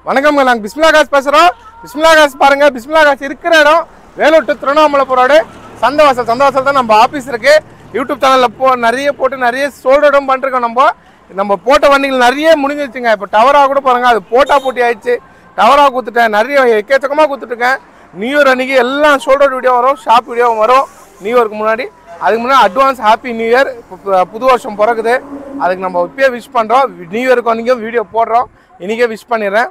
வணக்கம்ங்க, நாங்கள் பிஸ்மில்லா காசு பேசுகிறோம். பிஸ்மில்லா காசு பாருங்கள். பிஸ்மில்லா காசு இருக்கிற இடம் வேலூர் டு திருவண்ணாமலை ரோடு சந்தவாசல் தான் நம்ம ஆஃபீஸ் இருக்குது. யூடியூப் சேனலில் நிறைய போட்டு நிறைய சோல்டரும் பண்ணிருக்கோம். நம்ம போட்ட வண்டிகள் நிறைய முடிஞ்சிருச்சுங்க. இப்போ டவராக கூட பாருங்கள், அது போட்டி ஆயிடுச்சு. டவராக கொடுத்துட்டேன், நிறைய எக்கச்சக்கமாக கொடுத்துட்ருக்கேன். நியூ இயர் அன்றைக்கி எல்லாம் ஷோல்டர் வீடியோ வரும், ஷாப் வீடியோ வரும். நியூ இயருக்கு முன்னாடி அதுக்கு முன்னாடி அட்வான்ஸ் ஹாப்பி நியூ இயர். புது வருஷம் பிறகுது, அதுக்கு நம்ம இப்போயே விஷ் பண்ணுறோம். நியூ இயருக்கு அன்றைக்கும் வீடியோ போடுறோம், இன்றைக்கே விஷ் பண்ணிடுறேன்.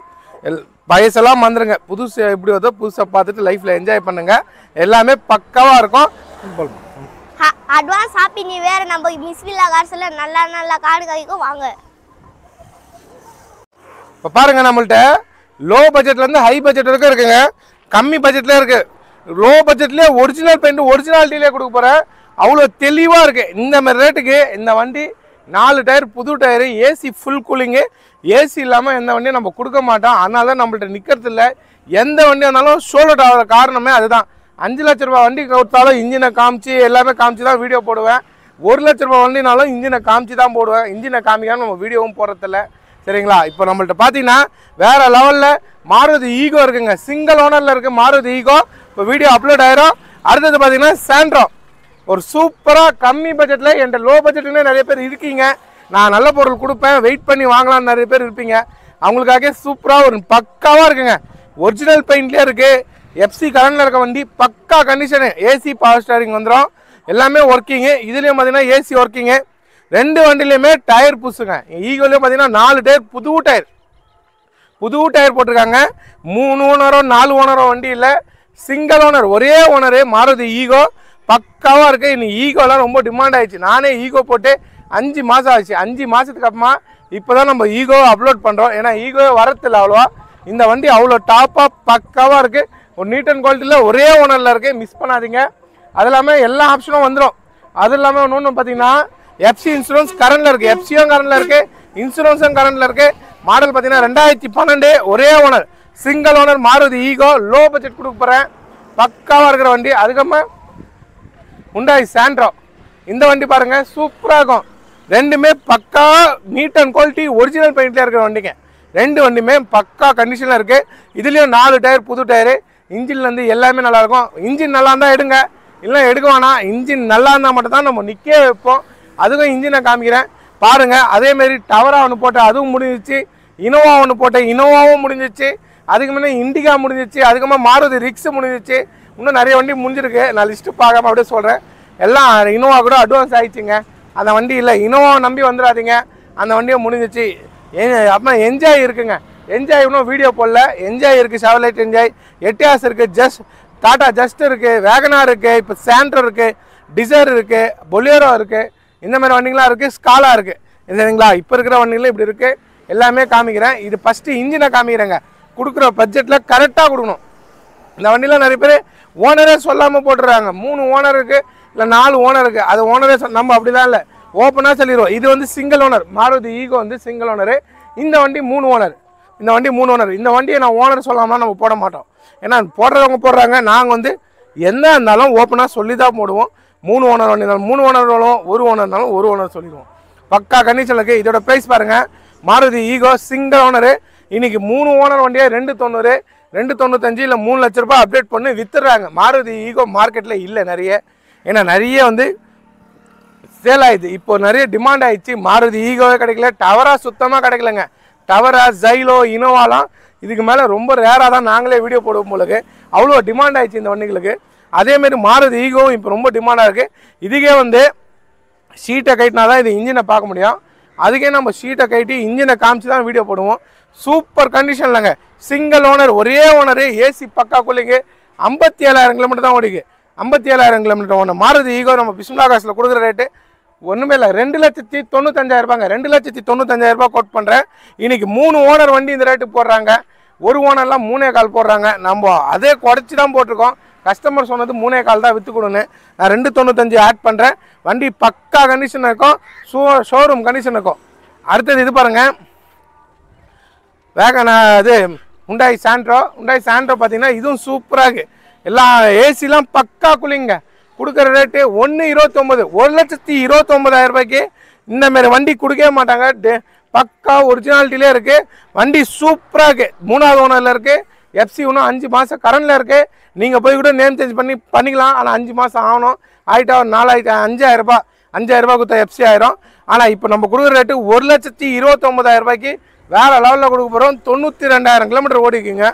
வயசெல்லாம் வந்துருங்க, புதுசு எப்படி வருதோ புதுசாக பார்த்துட்டு லைஃப்பில் என்ஜாய் பண்ணுங்கள். எல்லாமே பக்காவாக இருக்கும். Advance happy new year. நம்ம பிஸ்மில்லா கார்ஸ்ல நல்ல கார்டு கிடைக்கும், வாங்க. இப்போ பாருங்கள், நம்மள்ட்ட லோ பட்ஜெட்லேருந்து ஹை பட்ஜெட் வரைக்கும் இருக்குங்க. கம்மி பட்ஜெட்லேயே இருக்குது. லோ பட்ஜெட்லேயே ஒரிஜினல் பெயிண்ட் ஒரிஜினாலிட்டிலே கொடுக்க போகிறேன். அவ்வளோ தெளிவாக இருக்குது. இந்த மாதிரி ரேட்டுக்கு இந்த வண்டி 4 டயர் புது tyre, AC full cooling. AC இல்லாமல் எந்த வண்டியும் நம்ம கொடுக்க மாட்டோம். அதனால தான் நம்மள்ட்ட நிற்கிறது இல்லை. எந்த வண்டி வந்தாலும் சோல்ட் ஆகிற காரணமே அதுதான். 5 லட்ச ரூபா வண்டி கொடுத்தாலும் இன்ஜினை காமிச்சு எல்லாமே காமிச்சு தான் வீடியோ போடுவேன். 1 லட்ச ரூபா வண்டினாலும் இன்ஜினை காமிச்சு தான் போடுவேன். இன்ஜினை காமிக்காமல் நம்ம வீடியோவும் போடுறதில்ல, சரிங்களா? இப்போ நம்மள்ட்ட பார்த்தீங்கன்னா வேறு லெவலில் மாருதி ஈகோ இருக்குங்க. சிங்கிள் ஓனரில் இருக்குது மாருதி ஈகோ. இப்போ வீடியோ அப்லோட் ஆயிரும். அடுத்தது பார்த்தீங்கன்னா சாண்ட்ரோ, ஒரு சூப்பராக கம்மி பட்ஜெட்டில். என்கிட்ட லோ பட்ஜெட்டுன்னு நிறைய பேர் இருக்கீங்க. நான் நல்ல பொருள் கொடுப்பேன், வெயிட் பண்ணி வாங்கலாம்னு நிறைய பேர் இருப்பீங்க. அவங்களுக்காக சூப்பராக ஒரு பக்காவாக இருக்குங்க. ஒரிஜினல் பெயிண்ட்லேயே இருக்குது. எஃப்சி கரண்டில் இருக்க வண்டி, பக்கா கண்டிஷனு. ஏசி பவர் ஸ்டேரிங் வந்துடும், எல்லாமே ஒர்க்கிங்கு. இதுலேயும் பார்த்தீங்கன்னா ஏசி ஒர்க்கிங்கு. 2 வண்டிலையுமே டயர் புதுசுங்க. ஈகோலையும் பார்த்தீங்கன்னா 4 டயர் புது டயர் போட்டிருக்காங்க. 3 ஓனரோ 4 ஓனரோ வண்டி இல்லை, சிங்கிள் ஓனர், ஒரே ஓனரு மாருதி ஈகோ. பக்காவாக இருக்குது. இன்னைக்கு ஈகோலாம் ரொம்ப டிமாண்ட் ஆகிடுச்சு. நானே ஈகோ போட்டு 5 மாதம் ஆச்சு. 5 மாதத்துக்கு அப்புறமா இப்போ தான் நம்ம ஈகோ அப்லோட் பண்ணுறோம். ஏன்னா ஈகோவே வரத்தில்லை அவ்வளோவா. இந்த வண்டி அவ்வளோ டாப்பாக பக்காவாக இருக்குது. ஒரு நீட் அண்ட் குவாலிட்டியில் ஒரே ஓனரில் இருக்குது, மிஸ் பண்ணாதீங்க. அது இல்லாமல் எல்லா ஆப்ஷனும் வந்துடும். அது இல்லாமல் இன்னொன்று பார்த்தீங்கன்னா எஃப்சி இன்சூரன்ஸ் கரண்டில் இருக்குது. எஃப்சியும் கரண்டில் இருக்குது, இன்சூரன்ஸும் கரண்டில் இருக்குது. மாடல் பார்த்தீங்கன்னா 2012, ஒரே owner, single owner Maruti Eeco. Low budget கொடுக்க போகிறேன், பக்காவாக இருக்கிற வண்டி. அதுக்கப்புறமா ஹுண்டாய் சாண்ட்ரோ, இந்த வண்டி பாருங்கள், சூப்பராக இருக்கும். ரெண்டுமே பக்கா நீட் அண்ட் குவாலிட்டி ஒரிஜினல் பெயிண்ட்லேயே இருக்கிற வண்டிங்க. 2 வண்டியுமே பக்கா கண்டிஷனில் இருக்குது. இதுலேயும் 4 டயர் புது டயரு. இன்ஜின்லேருந்து எல்லாமே நல்லாயிருக்கும். இன்ஜின் நல்லா இருந்தால் எடுங்க, இல்லை எடுக்க வேணாம். இன்ஜின் நல்லா இருந்தால் மட்டும் தான் நம்ம நிற்க வைப்போம். அதுக்கும் இன்ஜினை காமிக்கிறேன் பாருங்கள். அதேமாரி டவரா ஒன்று போட்டேன், அதுவும் முடிஞ்சிச்சு. இனோவா ஒன்று போட்டேன், இனோவாவும் முடிஞ்சிச்சு. அதுக்கு முன்னே இண்டிகா முடிஞ்சிச்சு. அதுக்கப்புறமா மாருதி ரிக்ஸ் முடிஞ்சிச்சு. இன்னும் நிறைய வண்டி முடிஞ்சிருக்கு. நான் லிஸ்ட்டு பார்க்காம அப்படியே சொல்கிறேன். எல்லாம் இனோவா கூட அட்வான்ஸ் ஆகிடுச்சிங்க. அந்த வண்டி இல்லை, இனோவாவை நம்பி வந்துடாதீங்க. அந்த வண்டியை முடிஞ்சிச்சு. அப்புறம் என்ஜாய் இருக்குங்க. என்ஜாய் இன்னும் வீடியோ போடல. என்ஜாய் இருக்குது, ஷெவர்லேட் என்ஜாய், எட்டியாஸ் இருக்குது, டாடா ஜஸ்ட் இருக்குது, வேகனார் இருக்குது, இப்போ சாண்ட்ரோ இருக்குது, டிசைர் இருக்குது, பொலியரோ இருக்குது. இந்த மாதிரி வண்டிங்களாம் இருக்குது, ஸ்காலா இருக்குது. சரிங்களா? இப்போ இருக்கிற வண்டிகளும் இப்படி இருக்குது. எல்லாமே காமிக்கிறேன். இது ஃபஸ்ட்டு இன்ஜினை காமிக்கிறேங்க. கொடுக்குற பட்ஜெட்டில் கரெக்டாக கொடுக்கணும். இந்த வண்டியில் நிறைய பேர் ஓனரே சொல்லாமல் போட்டுறாங்க. 3 ஓனர் இருக்குது, இல்லை 4 ஓனர் இருக்குது. அது ஓனரே நம்ம அப்படிலாம் இல்லை, ஓப்பனாக சொல்லிடுவோம். இது வந்து சிங்கிள் ஓனர் மாருதி ஈகோ வந்து சிங்கிள் ஓனரு. இந்த வண்டி 3 ஓனர். இந்த வண்டியை நான் ஓனர் சொல்லாமல் நம்ம போட மாட்டோம். ஏன்னா போடுறவங்க போடுறாங்க. நாங்கள் வந்து என்ன இருந்தாலும் ஓப்பனாக சொல்லி தான் போடுவோம். 3 ஓனர் வண்டி இருந்தாலும் 3 ஓனர் வரும், 1 ஓனர்னாலும் 1 ஓனர் சொல்லிடுவோம். பக்கா கண்டிஷனில் இருக்குது. இதோட ப்ரைஸ் பாருங்கள். Maruti Eeco single owner. இன்றைக்கி 3 ஓனர் வண்டியை 290, 295 இல்லை 3 லட்ச ரூபாய் அப்டேட் பண்ணி விற்றுறாங்க. மாருதி ஈகோ மார்க்கெட்டில் இல்லை நிறைய. ஏன்னா நிறைய வந்து சேல் ஆயிடுது. இப்போ நிறைய டிமாண்ட் ஆயிடுச்சு. மாருதி ஈகோவே கிடைக்கல, டவரா சுத்தமாக கிடைக்கலங்க. டவரா, ஜைலோ, இனோவாலாம் இதுக்கு மேலே ரொம்ப ரேராக தான் நாங்களே வீடியோ போடுவோம் போலுக்கு. அவ்வளோ டிமாண்ட் ஆயிடுச்சு இந்த வண்டிகளுக்கு. அதேமாரி மாருதி ஈகோவும் இப்போ ரொம்ப டிமாண்டாக இருக்குது. இதுக்கே வந்து ஷீட்டை கைட்டினா தான் இது இன்ஜினை பார்க்க முடியும். அதுக்கே நம்ம ஷீட்டை கைட்டி இன்ஜினை காமிச்சு தான் வீடியோ போடுவோம். சூப்பர் கண்டிஷன்லங்க. சிங்கிள் ஓனர், ஒரே ஓனரு, ஏசி பக்கா கூலிங்கு. 57,000 கிலோமீட்டர் தான் ஓடிக்கு. 57,000 கிலோமீட்டர் ஓனர் மாருதி ஈகோ நம்ம பிஸ்மில்லா காசில் கொடுக்குற ரேட்டு ஒன்றுமே இல்லை, 2,95,000 ரூபாங்க. 2,95,000 ரூபா கோட் பண்ணுறேன். இன்றைக்கி 3 ஓனர் வண்டி இந்த ரேட்டு போடுறாங்க. 1 ஓனர்லாம் 3.25 போடுறாங்க. நம்ம அதே குறைச்சி தான் போட்டிருக்கோம். கஸ்டமர் சொன்னது 3.25 தான் விற்று கொடுன்னு. நான் 2,95 ஆட் பண்ணுறேன். வண்டி பக்கா கண்டிஷன் இருக்கும், ஷோரூம் கண்டிஷன் இருக்கும். அடுத்தது இது பாருங்கள், இது ஹுண்டாய் சாண்ட்ரோ. பார்த்தீங்கன்னா இதுவும் சூப்பராக இருக்குது. எல்லாம் ஏசிலாம் பக்கா கூலிங்க. கொடுக்குற ரேட்டு 1,29,000, 1,29,000 ரூபாய்க்கு இந்தமாரி வண்டி கொடுக்கவே மாட்டாங்க. பக்கா ஒரிஜினாலிட்டிலே இருக்குது. வண்டி சூப்பராக இருக்குது. 3வது ஓனரில் இருக்குது. எஃப்சி இன்னும் 5 மாதம் கரண்டில் இருக்குது. நீங்கள் போய் கூட நேம் சேஞ்ச் பண்ணிக்கலாம். ஆனால் 5 மாதம் ஆகணும். ஆகிட்டா ஒரு 5000 ரூபாய் 5000 ரூபாய் கொடுத்தா எஃப்சி ஆயிரும். ஆனால் இப்போ நம்ம கொடுக்குற ரேட்டு 1,29,000 ரூபாய்க்கு வேறு லெவலில் கொடுக்க போகிறோம். 92,000 கிலோமீட்டர் ஓடிக்குங்க.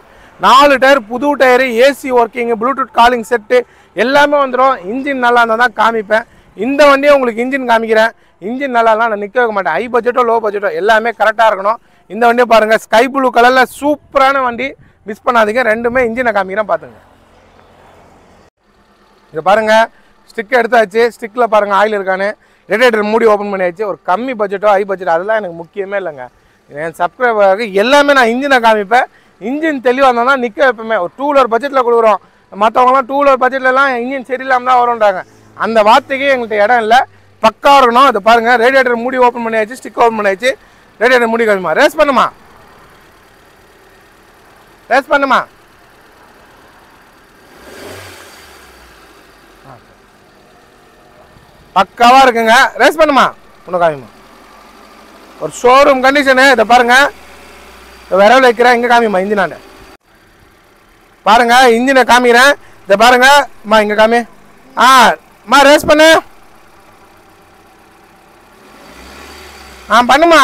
4 டயர், புது tyre, AC working, Bluetooth calling set எல்லாமே வந்துடும். இன்ஜின் நல்லா இருந்தால் தான் காமிப்பேன். இந்த வண்டியை உங்களுக்கு இன்ஜின் காமிக்கிறேன். இன்ஜின் நல்லாலாம் நான் நிற்க வைக்க மாட்டேன். ஹை பட்ஜெட்டோ லோ பட்ஜெட்டோ எல்லாமே கரெக்டாக இருக்கணும். இந்த வண்டியை பாருங்கள், ஸ்கை ப்ளூ கலரில் சூப்பரான வண்டி, மிஸ் பண்ணாதீங்க. ரெண்டுமே இன்ஜினை காமிக்கிறேன் பார்த்துங்க. இதை பாருங்கள், ஸ்டிக் எடுத்தாச்சு. ஸ்டிக்கில் பாருங்கள் ஆயில் இருக்கான்னு. ரேடியேட்டர் மூடி ஓப்பன் பண்ணியாச்சு. ஒரு கம்மி பட்ஜெட்டோ ஹை பட்ஜெட் அதெல்லாம் எனக்கு முக்கியமே இல்லைங்க. என் சப்ஸ்கிரைபருக்கு எல்லாமே நான் இன்ஜினை காமிப்பேன். இன்ஜின் தெளிவாக இருந்தால் தான் நிற்க வைப்பேன். ஒரு 2 வீலர் பட்ஜெட்டில் கொடுக்குறோம். மற்றவங்களாம் 2 வீலர் பட்ஜெட்லலாம் இன்ஜின் சரியில்லாமல் தான் வரும்ன்றாங்க. அந்த வார்த்தைக்கு எங்கள்கிட்ட இடம் இல்லை. பக்கா இருக்கணும். அதை பாருங்கள், ரேடியேட்டர் மூடி ஓப்பன் பண்ணியாச்சு. ஸ்டிக் ஓப்பன் பண்ணியாச்சு. ரேடியேட்டர் மூடி காமிமா. ரேஸ் பண்ணுமா, ரேஸ் பண்ணுமா. பக்காவாக இருக்குங்க. ரேஸ் பண்ணுமா, ஒன்று காமிமா. ஒரு ஷோரூம் கண்டிஷனு. இதை பாருங்கள், விரவில் வைக்கிறேன். இங்கே காமிமா இன்ஜினாண்ட பாருங்கள். இன்ஜினை காமிக்கிறேன். இதை பாருங்கள் அம்மா, இங்கே காமி. அம்மா ரேஸ் பண்ணு. பண்ணுமா.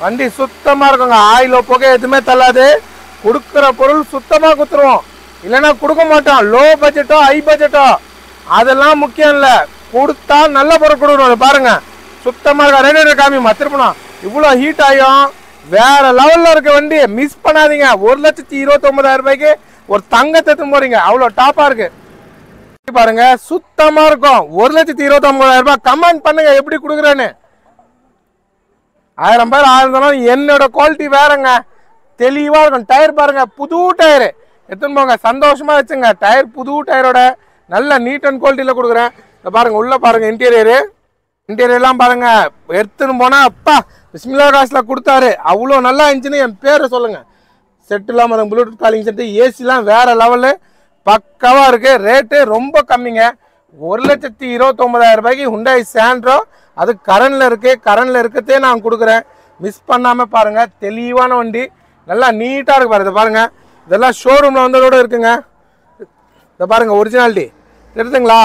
வண்டி சுத்தமாக இருக்குங்க. ஆயிலோ புகை எதுவுமே தள்ளாது. கொடுக்குற பொருள் சுத்தமாக கொடுத்துருவோம். இல்லைன்னா கொடுக்க மாட்டோம். லோ பட்ஜெட்டோ ஹை பட்ஜெட்டோ அதெல்லாம் முக்கியம் இல்லை. கொடுத்தா நல்ல பொருள் கொடுக்கணும். பாருங்க, சுத்தமாக இருக்க. ரேடியேட்டர் காமிமா திருப்பணும். இவ்வளோ ஹீட் ஆகும். வேற லெவலில் இருக்க வண்டி மிஸ் பண்ணாதீங்க. 1,29,000 ரூபாய்க்கு ஒரு தங்கத்தை எடுத்து போறீங்க. அவ்வளோ டாப்பாக இருக்கு. பாருங்க, சுத்தமாக இருக்கும். 1,29,000 ரூபாய். கமெண்ட் பண்ணுங்க எப்படி கொடுக்குறேன்னு. 1000 பேர் 1000 தானே. என்னோட குவாலிட்டி வேறங்க, தெளிவாக இருக்கும். டயர் பாருங்க, புது டயரு எடுத்துன்னு போங்க. சந்தோஷமா வச்சுங்க. டயர் புது டயரோட நல்ல நீட் அண்ட் குவாலிட்டியில் கொடுக்குறேன். பாருங்க, உள்ள பாருங்க இன்டீரியர்லாம் பாருங்க. எடுத்துன்னு போனா அப்பா பிஸ்மில்லா காசில் கொடுத்தாரு. அவ்வளோ நல்லா இருந்துச்சுன்னு என் பேரை சொல்லுங்க. செட்டுலாம் பாருங்க, ப்ளூடூத் காலிங் செட்டு, ஏசிலாம் வேற லெவலு பக்காவாக இருக்கு. ரேட்டு ரொம்ப கம்மிங்க. 1,29,000 ரூபாய்க்கு ஹுண்டாய் சாண்ட்ரோ. அது கரண்டில் இருக்கு. கரண்டில் இருக்கிறதே நான் கொடுக்குறேன். மிஸ் பண்ணாமல் பாருங்க. தெளிவான வண்டி, நல்லா நீட்டாக இருக்கு பாருங்க. பாருங்க, இதெல்லாம் ஷோரூமில் வந்ததோட இருக்குங்க. இதை பாருங்க, ஒரிஜினாலிட்டி தெரியுதுங்களா?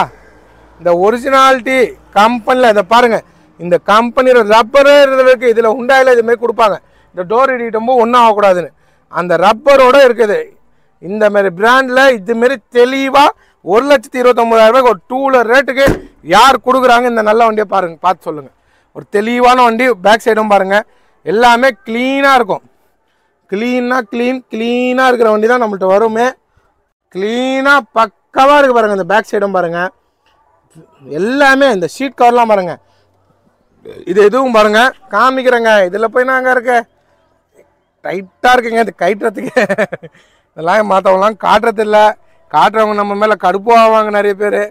இந்த ஒரிஜினாலிட்டி கம்பெனியில் இதை பாருங்க. இந்த கம்பெனியோட ரப்பரே இருக்கு. இதில் ஹுண்டாயில் இதுமாரி கொடுப்பாங்க. இந்த டோர் இடிக்கும்போது ஒன்றும் ஆகக்கூடாதுன்னு அந்த ரப்பரோட இருக்குது. இந்த மாதிரி பிராண்டில் இதுமாரி தெளிவாக 1,29,000 ரூபாய்க்கு ஒரு 2 வீலர் ரேட்டுக்கு யார் கொடுக்குறாங்க? இந்த நல்ல வண்டியை பாருங்க, பார்த்து சொல்லுங்கள். ஒரு தெளிவான வண்டி. பேக் சைடும் பாருங்கள், எல்லாமே க்ளீனாக இருக்கும். க்ளீனாக இருக்கிற வண்டி தான் நம்மள்ட்ட வருமே. க்ளீனாக பக்காவாக இருக்குது பாருங்கள். இந்த பேக் சைடும் பாருங்கள், எல்லாமே இந்த ஷீட் கவர்லாம் பாருங்கள். இது எதுவும் பாருங்கள் காமிக்கிறேங்க. இதில் போய் நாங்கள் இருக்க டைட்டாக இருக்குங்க. இது கைட்டுறதுக்கு இதெல்லாம் மற்றவங்களாம் காட்டுறதில்ல. காட்டுறவங்க நம்ம மேலே கடுப்பு ஆவாங்க நிறைய பேர்.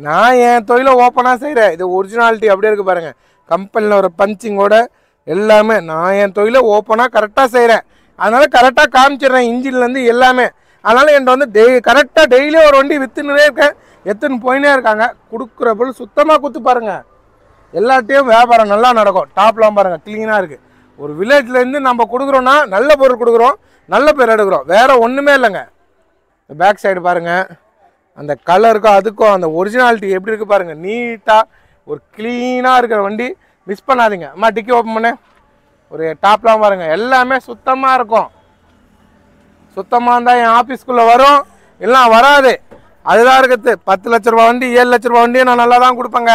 நான் என் தொழிலை ஓப்பனாக செய்கிறேன். இது ஒரிஜினாலிட்டி அப்படியே இருக்குது பாருங்கள். கம்பெனியில் ஒரு பஞ்சிங்கோட எல்லாமே நான் என் தொழிலை ஓப்பனாக கரெக்டாக செய்கிறேன். அதனால் கரெக்டாக காமிச்சிடுறேன் இன்ஜின்லேருந்து எல்லாமே. அதனால் என்கிட்ட வந்து கரெக்டாக டெய்லியும் ஒரு வண்டி விற்றுனே இருக்கேன். எத்துன்னு போயினே இருக்காங்க. கொடுக்குற பொருள் சுத்தமாக கொடுத்து பாருங்கள். எல்லாத்தையும் வியாபாரம் நல்லா நடக்கும். டாப்லாம் பாருங்கள், க்ளீனாக இருக்குது. ஒரு வில்லேஜ்லேருந்து நம்ம கொடுக்குறோன்னா நல்ல பொருள் கொடுக்குறோம், நல்ல பேர் எடுக்கிறோம். வேறு ஒன்றுமே இல்லைங்க. பேக் சைடு பாருங்கள், அந்த கலருக்கும் அதுக்கும் அந்த ஒரிஜினாலிட்டி எப்படி இருக்குது பாருங்கள். நீட்டாக ஒரு க்ளீனாக இருக்கிற வண்டி. மிஸ் பண்ணாதீங்க. அம்மா டிக்கி ஓப்பன் பண்ணு. ஒரு டாப்லாம் பாருங்கள், எல்லாமே சுத்தமாக இருக்கும். சுத்தமாக இருந்தால் என் ஆஃபீஸ்க்குள்ளே வரும், இல்லைனா வராது. அதுதான் இருக்குது. 10 லட்ச ரூபா வண்டி, 7 லட்ச ரூபா வண்டியை நான் நல்லா தான் கொடுப்பேங்க.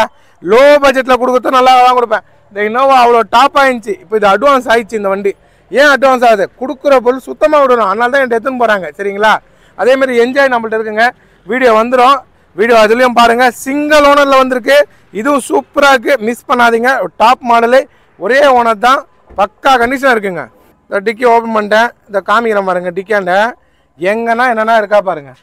லோ பட்ஜெட்டில் கொடுக்குறது நல்லா தான் கொடுப்பேன். இந்த இனோவா அவ்வளோ டாப் ஆகிடுச்சு. இப்போ இது அட்வான்ஸ் ஆகிடுச்சு இந்த வண்டி. ஏன் அட்வான்ஸ் ஆகுது? கொடுக்குற பொருள் சுத்தமாக விடணும். அதனால தான் என்கிட்ட எடுத்துன்னு போகிறாங்க. சரிங்களா? அதேமாதிரி என்ஜாய் நம்மள்ட்ட இருக்குங்க. வீடியோ வந்துடும். வீடியோ அதுலேயும் பாருங்கள். சிங்கிள் ஓனரில் வந்திருக்கு. இதுவும் சூப்பராக இருக்குது. மிஸ் பண்ணாதீங்க. டாப் மாடலு, ஒரே ஓனர் தான். பக்கா கண்டிஷனாக இருக்குங்க. இந்த டிக்கி ஓப்பன் பண்ணிட்டேன். இந்த காமிக்கிறேன் பாருங்கள். டிக்காண்ட எங்கன்னா என்னென்னா இருக்கா பாருங்கள்.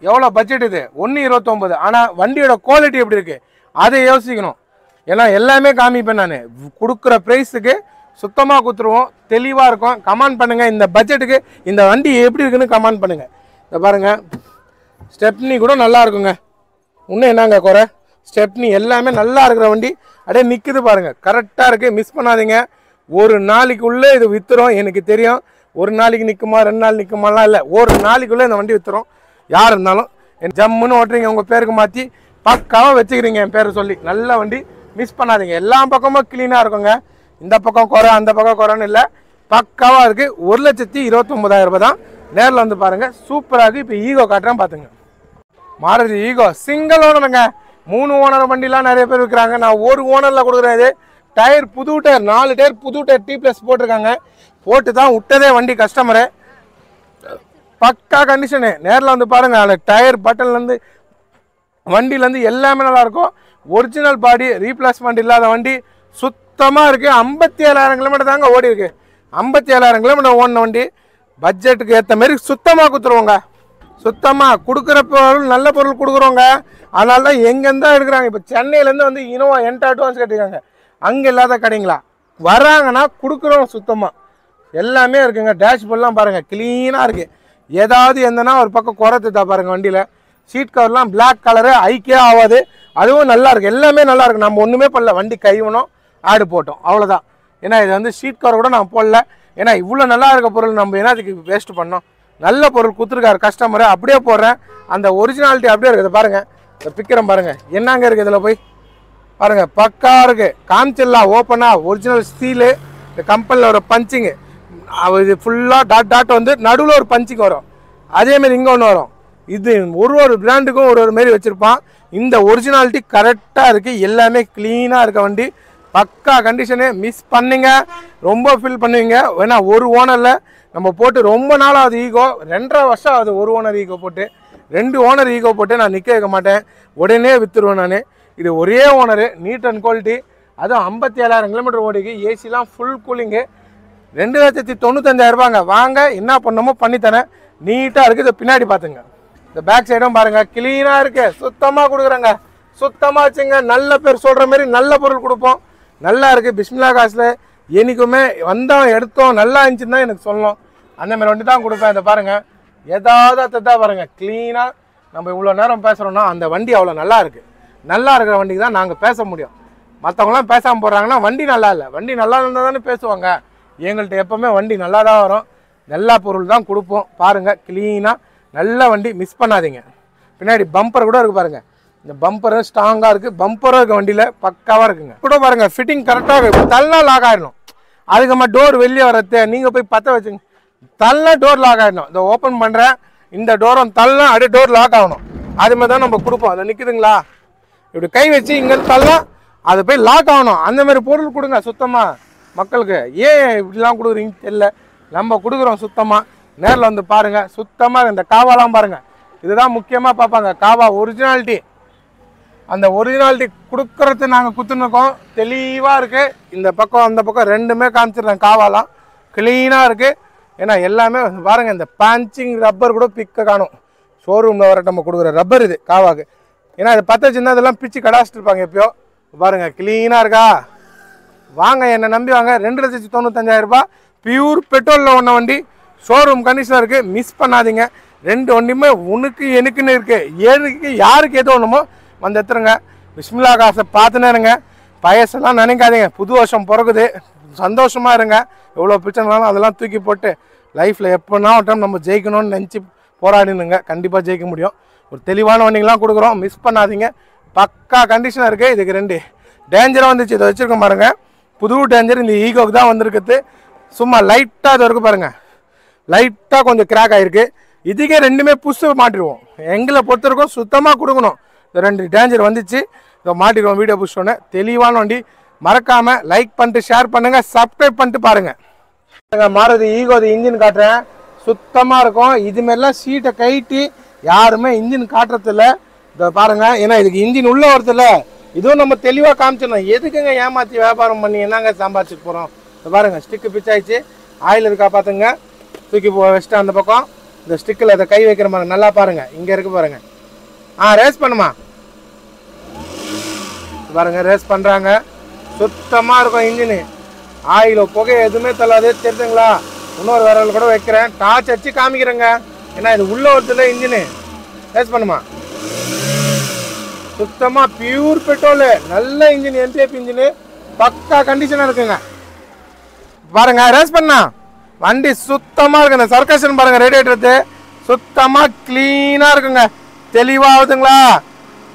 எவ்வளோ பட்ஜெட் இது? 1,29,000. ஆனால் வண்டியோட குவாலிட்டி எப்படி இருக்குது அதை யோசிக்கணும். ஏன்னா எல்லாமே காமிப்பேன் நான். கொடுக்குற ப்ரைஸுக்கு சுத்தமாக கொடுத்துருவோம். தெளிவாக இருக்கும். கமெண்ட் பண்ணுங்கள். இந்த பட்ஜெட்டுக்கு இந்த வண்டி எப்படி இருக்குன்னு கமெண்ட் பண்ணுங்கள். இதை பாருங்கள், ஸ்டெப்னி கூட நல்லா இருக்குங்க. இன்னும் என்னங்க குறை? ஸ்டெப்னி எல்லாமே நல்லா இருக்கிற வண்டி. அப்படியே நிற்குது பாருங்கள், கரெக்டாக இருக்குது. மிஸ் பண்ணாதீங்க. ஒரு நாளைக்குள்ளே இது விற்றுரும். எனக்கு தெரியும். ஒரு நாளைக்கு நிற்குமா 2 நாள் நிற்குமாலாம் இல்லை, ஒரு நாளைக்குள்ளே இந்த வண்டி விற்றுரும். யார் இருந்தாலும் என் ஜம்முன்னு ஓட்டுறீங்க, உங்கள் பேருக்கு மாற்றி பக்காவாக வச்சுக்கிறீங்க என் பேரை சொல்லி. நல்ல வண்டி, மிஸ் பண்ணாதீங்க. எல்லா பக்கமும் க்ளீனாக இருக்குங்க. இந்த பக்கம் குறை அந்த பக்கம் குறைன்னு இல்லை, பக்காவாக இருக்குது. 1,29,000 ரூபாய் தான். நேரில் வந்து பாருங்கள், சூப்பராக இருக்குது. இப்போ ஈகோ காட்டுறேன் பார்த்துங்க. மாருதி ஈகோ சிங்கிள் ஓனருங்க. 3 ஓனர் வண்டிலாம் நிறைய பேர் விற்கிறாங்க. நான் ஒரு ஓனரில் கொடுக்குறேன். இது டயர் புது டயர், 4 டயர் புது டயர் T+ போட்டிருக்காங்க. போட்டு தான் விட்டதே வண்டி கஸ்டமரு. பக்கா கண்டிஷனு. நேரில் வந்து பாருங்கள். அதில் டயர் பட்டன்லேருந்து வண்டியிலேருந்து எல்லாமே நல்லாயிருக்கும். ஒரிஜினல் பாடி, ரீப்ளேஸ்மெண்ட் இல்லாத வண்டி. சுத்தமாக இருக்குது. 57,000 கிலோமீட்டர் தாங்க ஓடி இருக்குது. 57,000 கிலோமீட்டர் ஓடின வண்டி. பட்ஜெட்டுக்கு ஏற்ற மாரி சுத்தமாக கொடுத்துருவோங்க. சுத்தமாக கொடுக்குற பொருள், நல்ல பொருள் கொடுக்குறோங்க. அதனால தான் எங்கேருந்து தான் எடுக்கிறாங்க. இப்போ சென்னையிலேருந்து வந்து இனோவா என்ட் அட்வான்ஸ் கட்டிருக்காங்க. அங்கே இல்லாத கடைங்களா வராங்கன்னா கொடுக்குறோம். சுத்தமாக எல்லாமே இருக்குங்க. டேஷ்போர்ட்லாம் பாருங்கள், க்ளீனாக இருக்குது. ஏதாவது எந்தனா ஒரு பக்கம் குறைத்துதா பாருங்கள். வண்டியில் சீட் கவர்லாம் பிளாக் கலரு, ஐக்கே ஆகாது. அதுவும் நல்லா இருக்குது. எல்லாமே நல்லா இருக்குது. நம்ம ஒன்றுமே பண்ணல, வண்டி கைவணும், ஆடு போட்டோம், அவ்வளோதான். ஏன்னா இது வந்து சீட் கவர் கூட நான் போடல. ஏன்னா இவ்வளோ நல்லா இருக்க பொருள் நம்ம என்ன அதுக்கு வேஸ்ட் பண்ணோம். நல்ல பொருள் கொடுத்துருக்காரு கஸ்டமரு. அப்படியே போடுறேன். அந்த ஒரிஜினாலிட்டி அப்படியே இருக்குது பாருங்கள். இந்த பிக்கிறேன் பாருங்கள், என்னங்க இருக்குது இதில் போய் பாருங்கள். பக்கா இருக்குது. காமிச்சிடலாம் ஓப்பனாக. Original steel. இந்த கம்பெனியில் ஒரு பஞ்சிங்கு, இது ஃபுல்லாக டாட் வந்து நடுவில் ஒரு பஞ்சிங் வரும். அதேமாரி இங்கே ஒன்று வரும். இது ஒரு பிராண்டுக்கும் ஒரு மாரி வச்சுருப்பான். இந்த ஒரிஜினாலிட்டி கரெக்டாக இருக்குது. எல்லாமே க்ளீனாக இருக்க வண்டி. பக்கா கண்டிஷனு. மிஸ் பண்ணிங்க ரொம்ப ஃபீல் பண்ணுவீங்க. ஏன்னா ஒரு ஓனரில் நம்ம போட்டு ரொம்ப நாள் ஆகுது. ஈகோ 2.5 வருஷம் ஆகுது. ஒரு ஓனர் ஈகோ போட்டு, 2 ஓனர் ஈகோ போட்டு நான் நிற்க வைக்க மாட்டேன். உடனே விற்றுருவேன் நான். இது ஒரே ஓனரு, நீட் அண்ட் குவாலிட்டி. அதுவும் 57,000 கிலோமீட்டர் ஓடிக்கு. ஏசிலாம் ஃபுல் கூலிங்கு. 2,95,000 ரூபாங்க. வாங்க, என்ன பண்ணணுமோ பண்ணித்தரேன். நீட்டாக இருக்குது. இதை பின்னாடி பார்த்துங்க. இந்த பேக் சைடும் பாருங்கள், க்ளீனாக இருக்குது. சுத்தமாக கொடுக்குறேங்க. சுத்தமாக வச்சுங்க. நல்ல பேர் சொல்கிற மாதிரி நல்ல பொருள் கொடுப்போம். நல்லா இருக்குது. பிஸ்மில்லா காசில் என்றைக்குமே வந்தோம் எடுத்தோம் நல்லா இருந்துச்சுன்னு தான் எனக்கு சொல்லணும். அந்தமாதிரி வண்டி தான் கொடுப்பேன். இதை பாருங்கள், ஏதாவது அதான் பாருங்கள். க்ளீனாக நம்ம இவ்வளோ நேரம் பேசுகிறோன்னா அந்த வண்டி அவ்வளோ நல்லா இருக்குது. நல்லா இருக்கிற வண்டிக்கு தான் நாங்கள் பேச முடியும். மற்றவங்களாம் பேசாமல் போடுறாங்கன்னா வண்டி நல்லா இல்லை. வண்டி நல்லா இருந்தால் தானே பேசுவாங்க. எங்கள்கிட்ட எப்போவுமே வண்டி நல்லா தான் வரும். நல்ல பொருள் தான் கொடுப்போம். பாருங்கள், க்ளீனாக நல்ல வண்டி. மிஸ் பண்ணாதீங்க. பின்னாடி பம்பர் கூட இருக்குது பாருங்கள். இந்த பம்பரும் ஸ்ட்ராங்காக இருக்குது. பம்பரும் இருக்க வண்டியில் பக்காவாக இருக்குங்க. கூட பாருங்கள், ஃபிட்டிங் கரெக்டாக இருக்குது. தள்ளா லாக் ஆகிடணும். அதுக்கு நம்ம டோர் வெளியே வரது நீங்கள் போய் பற்ற வச்சுங்க. தள்ளா டோர் லாக் ஆகிடணும். இந்த ஓப்பன் பண்ணுறேன், இந்த டோரும் தள்ளா அப்படியே டோர் லாக் ஆகணும். அது மாதிரி தான் நம்ம கொடுப்போம். அதை நிற்குதுங்களா, இப்படி கை வச்சு இங்கே தள்ளா அது போய் லாக் ஆகணும். அந்தமாரி பொருள் கொடுங்க சுத்தமாக மக்களுக்கு. ஏன் இப்படிலாம் கொடுக்குறீங்கன்னு தெரியல. நம்ம கொடுக்குறோம் சுத்தமாக. நேரில் வந்து பாருங்கள். சுத்தமாக இந்த காவாலாம் பாருங்கள். இதுதான் முக்கியமாக பார்ப்பாங்க. காவா ஒரிஜினாலிட்டி. அந்த ஒரிஜினாலிட்டி கொடுக்குறது நாங்கள் குத்துனுக்கோம். தெளிவாக இருக்குது. இந்த பக்கம் அந்த பக்கம் ரெண்டுமே காமிச்சிடுறேன். காவாலாம் க்ளீனாக இருக்குது. ஏன்னா எல்லாமே பாருங்கள். இந்த பஞ்சிங் ரப்பர் கூட பிக்க காணும். ஷோரூமில் வர நம்ம கொடுக்குற ரப்பர் இது காவாக்கு. ஏன்னா இது பற்ற வச்சுருந்தா இதெல்லாம் பிச்சு கடாச்சிட்டு இருப்பாங்க எப்பயோ. பாருங்கள், க்ளீனாக இருக்கா. வாங்க, என்னை நம்பி வாங்க. 2,95,000 ரூபாய் பியூர் பெட்ரோலில் ஒன்ற வண்டி. ஷோரூம் கண்டிஷனாக இருக்குது. மிஸ் பண்ணாதீங்க. 2 வண்டியுமே உனக்கு எனக்குன்னு இருக்குது. எனக்கு யாருக்கு எது ஒன்றுமோ வந்து எடுத்துருங்க. பிஸ்மில்லா காசை பார்த்துனே இருங்க. பயசெல்லாம் நினைக்காதீங்க. புது வருஷம் பிறகுது, சந்தோஷமாக இருங்க. எவ்வளோ பிரச்சனைனாலும் அதெல்லாம் தூக்கி போட்டு லைஃப்பில் எப்போனா ஒரு டைம் நம்ம ஜெயிக்கணும்னு நினச்சி போராடினுங்க. கண்டிப்பாக ஜெயிக்க முடியும். ஒரு தெளிவான வண்டிங்கெலாம் கொடுக்குறோம். மிஸ் பண்ணாதீங்க. பக்கா கண்டிஷனாக இருக்குது. இதுக்கு 2 டேஞ்சராக வந்துச்சு. இதை வச்சுருக்க பாருங்க. புது டேஞ்சர் இந்த ஈகோக்கு தான் வந்திருக்குது. சும்மா லைட்டாக இது இருக்குது பாருங்கள். லைட்டாக கொஞ்சம் கிராக் ஆகிருக்கு. இதுக்கே 2மே புஷ் மாட்டிடுவோம். எங்களை பொறுத்தவரைக்கும் சுத்தமாக கொடுக்கணும். இந்த 2 டேஞ்சர் வந்துச்சு. இதை மாட்டிடுவோம். வீடியோ புஷ் ஒன்று தெளிவான வண்டி. மறக்காமல் லைக் பண்ணிட்டு ஷேர் பண்ணுங்கள். சப்ஸ்கிரைப் பண்ணிட்டு பாருங்கள். மாருதி ஈகோ இன்ஜின் காட்டுறேன். சுத்தமாக இருக்கும். இதுமாரிலாம் சீட்டை கைட்டி யாருமே இன்ஜின் காட்டுறதில்ல. இதை பாருங்கள். ஏன்னா இதுக்கு இன்ஜின் உள்ளே வரதில்ல. இதுவும் நம்ம தெளிவாக காமிச்சிடணும். எதுக்குங்க ஏமாற்றி வியாபாரம் பண்ணி என்னங்க சம்பாதிச்சுட்டு போகிறோம். இதை பாருங்கள், ஸ்டிக்கு பிச்சாயிடுச்சு. ஆயில் இருக்கா பார்த்துங்க. தூக்கி வச்சுட்டு அந்த பக்கம் இந்த ஸ்டிக்கில் அதை கை வைக்கிற மாதிரி நல்லா பாருங்கள். இங்கே இருக்குது பாருங்கள். ரேஸ் பண்ணுமா பாருங்கள். ரேஸ் பண்ணுறாங்க. சுத்தமாக இருக்கும் இன்ஜினு. ஆயிலோ புகை எதுவுமே தள்ளாது. தெரிஞ்சுங்களா. இன்னொரு விரல் கூட வைக்கிறேன். டார்ச் அடிச்சு காமிக்கிறேங்க. ஏன்னா இது உள்ள ஒருத்தர் இன்ஜினு. ரேஸ் பண்ணுமா. சுத்தமாக பியூர் பெட்ரோலு, நல்ல இன்ஜின், எம்டிஎஃப் இன்ஜினு, பக்கா கண்டிஷனாக இருக்குங்க. பாருங்க ரேஸ் பண்ணா வண்டி சுத்தமாக இருக்குங்க. சர்க்கஷன் பாருங்க, ரேடியேட்டர் சுத்தமாக க்ளீனாக இருக்குங்க, தெளிவாகுதுங்களா?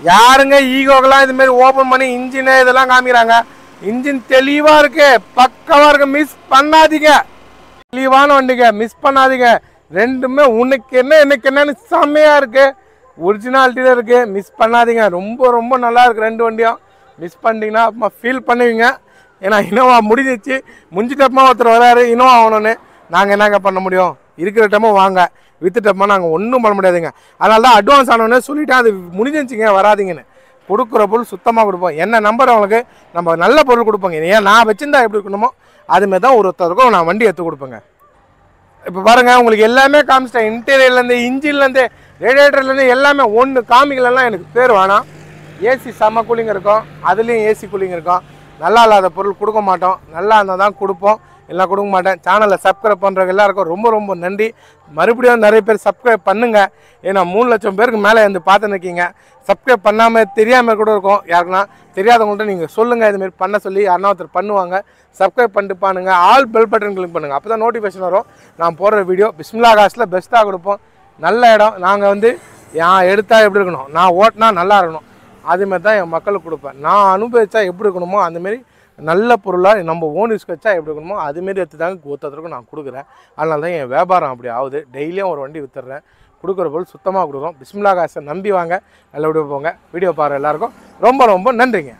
யாருங்க ஈகோக்கெல்லாம் இதுமாரி ஓப்பன் பண்ணி இன்ஜினு இதெல்லாம் காமிக்கிறாங்க? இன்ஜின் தெளிவாக இருக்கு, பக்காவாக இருக்கு, மிஸ் பண்ணாதீங்க. தெளிவான வண்டிங்க, மிஸ் பண்ணாதீங்க. ரெண்டுமே உனக்கு என்ன எனக்கு என்னன்னு செம்மையாக இருக்கு, ஒரிஜினாலிட்டியில் இருக்கு, மிஸ் பண்ணாதீங்க. ரொம்ப ரொம்ப நல்லா இருக்கு ரெண்டு வண்டியும். மிஸ் பண்ணிட்டீங்கன்னா அப்புறமா ஃபீல் பண்ணுவீங்க. ஏன்னா இனோவா முடிஞ்சிச்சு, முடிஞ்சிட்டப்பமா ஒருத்தர் வராரு இனோவா ஆகணும்னு. நாங்கள் என்னங்க பண்ண முடியும்? இருக்கிற டைமோ வாங்க, வித்துட்டப்பமா நாங்கள் ஒன்றும் பண்ண முடியாதுங்க. அதனால தான் அட்வான்ஸ் ஆனோன்னு சொல்லிவிட்டு அது முடிஞ்சிச்சிங்க வராதிங்கன்னு. கொடுக்குற பொருள் சுத்தமாக கொடுப்போம். என்ன நம்பர் அவங்களுக்கு நம்ம நல்ல பொருள் கொடுப்போங்க. ஏன் நான் வச்சுருந்தா எப்படி இருக்கணுமோ அதுமாரி தான் ஒருத்தருக்கும் நான் வண்டி எடுத்து கொடுப்பேங்க. இப்போ பாருங்கள், உங்களுக்கு எல்லாமே காமிச்சிட்டேன். இன்டீரியர்லேருந்து, இன்ஜின்லேருந்து, ரேடியேட்டர்லேருந்து எல்லாமே. ஒன்று காமிக்கலாம் எனக்கு பேர் வேணாம். ஏசி செம்ம கூலிங் இருக்கும், அதுலேயும் ஏசி கூலிங் இருக்கும். நல்லா இல்லாத பொருள் கொடுக்க மாட்டோம், நல்லா இருந்தால் தான் கொடுப்போம், எல்லாம் கொடுக்க மாட்டேன். சேனலை சப்ஸ்கிரைப் பண்ணுறவங்க எல்லாருக்கும் ரொம்ப ரொம்ப நன்றி. மறுபடியும் நிறைய பேர் சப்ஸ்கிரைப் பண்ணுங்கள். ஏன்னா 3 லட்சம் பேருக்கு மேலே வந்து பார்த்துன்னு இருக்கீங்க. சப்ஸ்கிரைப் பண்ணாமல் தெரியாமல் கூட இருக்கும். யாருக்குன்னா தெரியாதவங்கள்ட்ட நீங்கள் சொல்லுங்கள், இதுமாரி பண்ண சொல்லி. யாருன்னா ஒருத்தர் பண்ணுவாங்க. சப்ஸ்கிரைப் பண்ணிட்டு பாருங்க, ஆல் பெல் பட்டன் கிளிக் பண்ணுங்கள். அப்போ தான் நோட்டிஃபிகேஷன் வரும் நான் போடுற வீடியோ. பிஸ்மில்லா காசில் பெஸ்ட்டாக கொடுப்போம். நல்ல இடம். நாங்கள் வந்து நான் எடுத்தால் எப்படி இருக்கணும், நான் ஓட்டினா நல்லா இருக்கணும், அதுமாரி தான் என் மக்களுக்கு கொடுப்பேன். நான் அனுபவிச்சா எப்படி இருக்கணுமோ அந்தமாரி நல்ல பொருளாக நம்ம ஓன் யூஸ் வச்சா எப்படி இருக்கணுமோ அதுமாரி எடுத்து தாங்க ஒருத்தருக்கும் நான் கொடுக்குறேன். அதனால தான் என் வியாபாரம் அப்படி ஆகுது. டெய்லியும் ஒரு வண்டி விற்றுறேன். கொடுக்குற பொருள் சுத்தமாக கொடுக்குறோம். பிஸ்மில்லா காசை நம்பி வாங்க, நல்லபடியாக போங்க. வீடியோ பாருங்கள். எல்லாருக்கும் ரொம்ப ரொம்ப நன்றிங்க.